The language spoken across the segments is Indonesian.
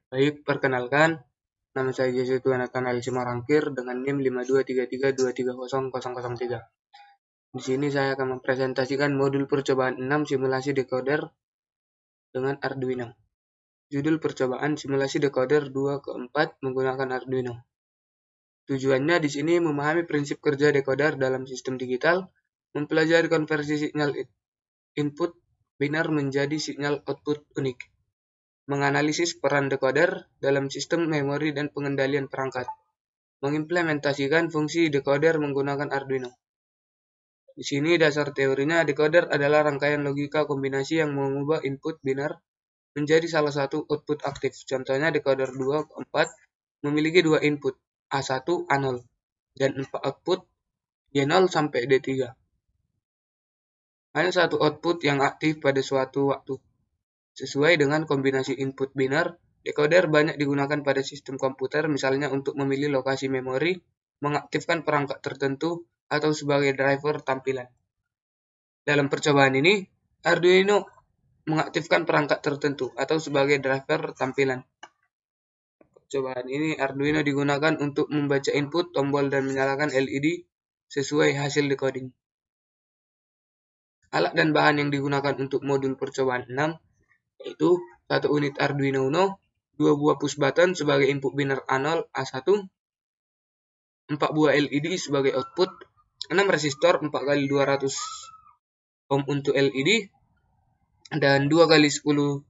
Baik, perkenalkan, nama saya Jesituan Nathanael Simarangkir dengan NIM 5233230003. Di sini saya akan mempresentasikan modul percobaan 6 simulasi decoder dengan Arduino. Judul percobaan simulasi decoder 2 ke 4 menggunakan Arduino. Tujuannya di sini memahami prinsip kerja decoder dalam sistem digital, mempelajari konversi sinyal input binar menjadi sinyal output unik, menganalisis peran decoder dalam sistem memori dan pengendalian perangkat, mengimplementasikan fungsi decoder menggunakan Arduino. Di sini dasar teorinya, decoder adalah rangkaian logika kombinasi yang mengubah input binar menjadi salah satu output aktif. Contohnya decoder 2 ke 4 memiliki dua input, A1, A0, dan 4 output, Y0 sampai D3. Hanya satu output yang aktif pada suatu waktu. Sesuai dengan kombinasi input binar, decoder banyak digunakan pada sistem komputer, misalnya untuk memilih lokasi memori, mengaktifkan perangkat tertentu, atau sebagai driver tampilan. Dalam percobaan ini, Arduino mengaktifkan perangkat tertentu atau sebagai driver tampilan. Percobaan ini Arduino digunakan untuk membaca input, tombol, dan menyalakan LED sesuai hasil decoding. Alat dan bahan yang digunakan untuk modul percobaan 6 yaitu 1 unit Arduino Uno, 2 buah push button sebagai input binar A0, A1, 4 buah LED sebagai output, 6 resistor 4x200 ohm untuk LED, dan 2x10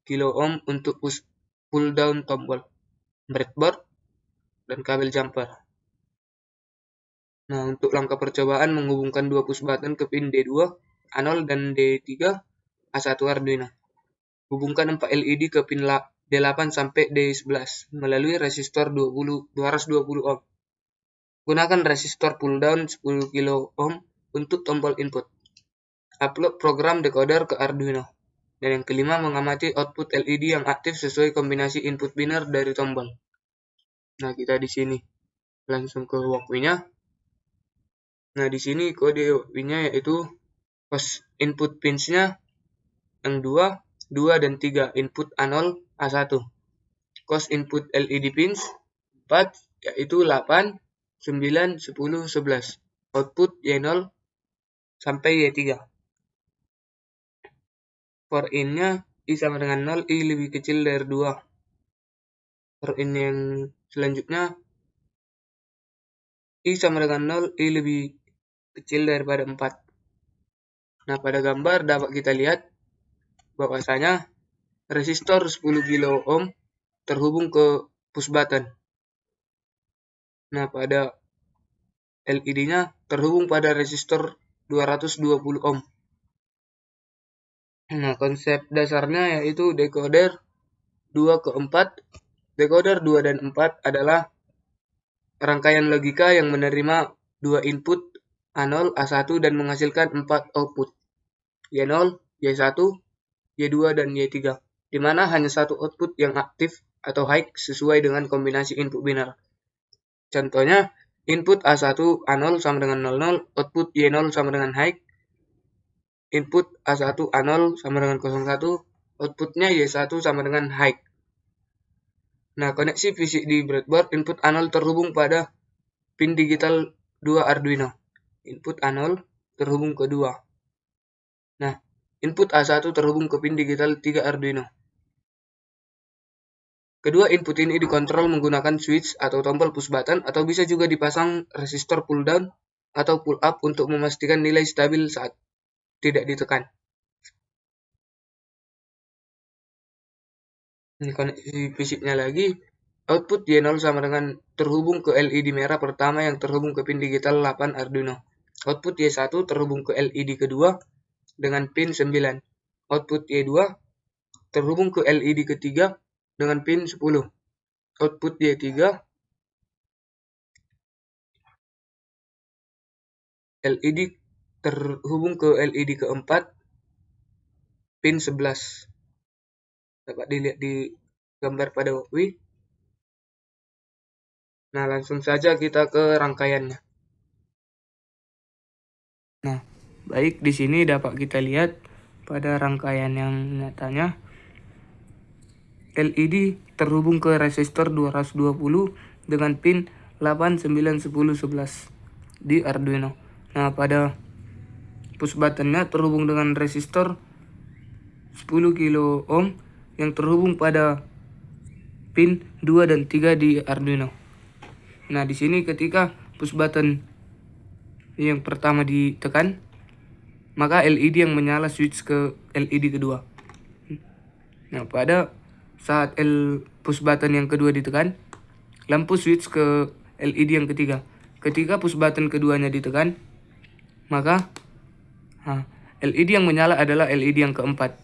kilo ohm untuk pull down tombol, breadboard, dan kabel jumper. Nah, untuk langkah percobaan menghubungkan 2 push button ke pin D2, A0, dan D3, A1 Arduino. Hubungkan 4 LED ke pin D8 sampai D11 melalui resistor 220 ohm. Gunakan resistor pull down 10 kilo ohm untuk tombol input. Upload program decoder ke Arduino. Dan yang kelima, mengamati output LED yang aktif sesuai kombinasi input binar dari tombol. Nah, kita di sini langsung ke walkthrough-nya. Nah, di sini kode walkthrough-nya yaitu pas input pins-nya yang 2, dan 3, input A0, A1. Cos input LED pins 4, yaitu 8, 9, 10, 11. Output Y0 sampai Y3. For in-nya I sama dengan 0, I lebih kecil dari 2. For in yang selanjutnya, I sama dengan 0, I lebih kecil daripada 4. Nah, pada gambar dapat kita lihat bahwasanya resistor 10 kilo ohm terhubung ke push button. Nah, pada LED-nya terhubung pada resistor 220 ohm. Nah, konsep dasarnya yaitu decoder 2 ke 4. Decoder 2 dan 4 adalah rangkaian logika yang menerima 2 input A0, A1 dan menghasilkan 4 output Y0, Y1, Y2, dan Y3, di mana hanya satu output yang aktif atau high sesuai dengan kombinasi input binar. Contohnya, input A1 A0 sama dengan 00, output Y0 sama dengan high, input A1 A0 sama dengan 01, outputnya Y1 sama dengan high. Nah, koneksi fisik di breadboard, input A0 terhubung pada pin digital 2 Arduino. Input A0 terhubung ke 2. Nah, input A1 terhubung ke pin digital 3 Arduino. Kedua input ini dikontrol menggunakan switch atau tombol push button, atau bisa juga dipasang resistor pull down atau pull up untuk memastikan nilai stabil saat tidak ditekan. Ini koneksi fisiknya lagi. Output Y0 sama dengan terhubung ke LED merah pertama yang terhubung ke pin digital 8 Arduino. Output Y1 terhubung ke LED kedua dengan pin 9. Output Y2 terhubung ke LED ketiga dengan pin 10. Output Y3 LED terhubung ke LED keempat pin 11. Dapat dilihat di gambar pada walkthrough. Nah, langsung saja kita ke rangkaiannya. Nah, baik, di sini dapat kita lihat pada rangkaian yang nyatanya LED terhubung ke resistor 220 dengan pin 8, 9, 10, 11 di Arduino. Nah, pada push buttonnya terhubung dengan resistor 10 kilo ohm yang terhubung pada pin 2 dan 3 di Arduino. Nah, di sini ketika push button yang pertama ditekan, maka LED yang menyala switch ke LED kedua. Nah, pada saat push button yang kedua ditekan, lampu switch ke LED yang ketiga. Ketika push button keduanya ditekan, maka LED yang menyala adalah LED yang keempat.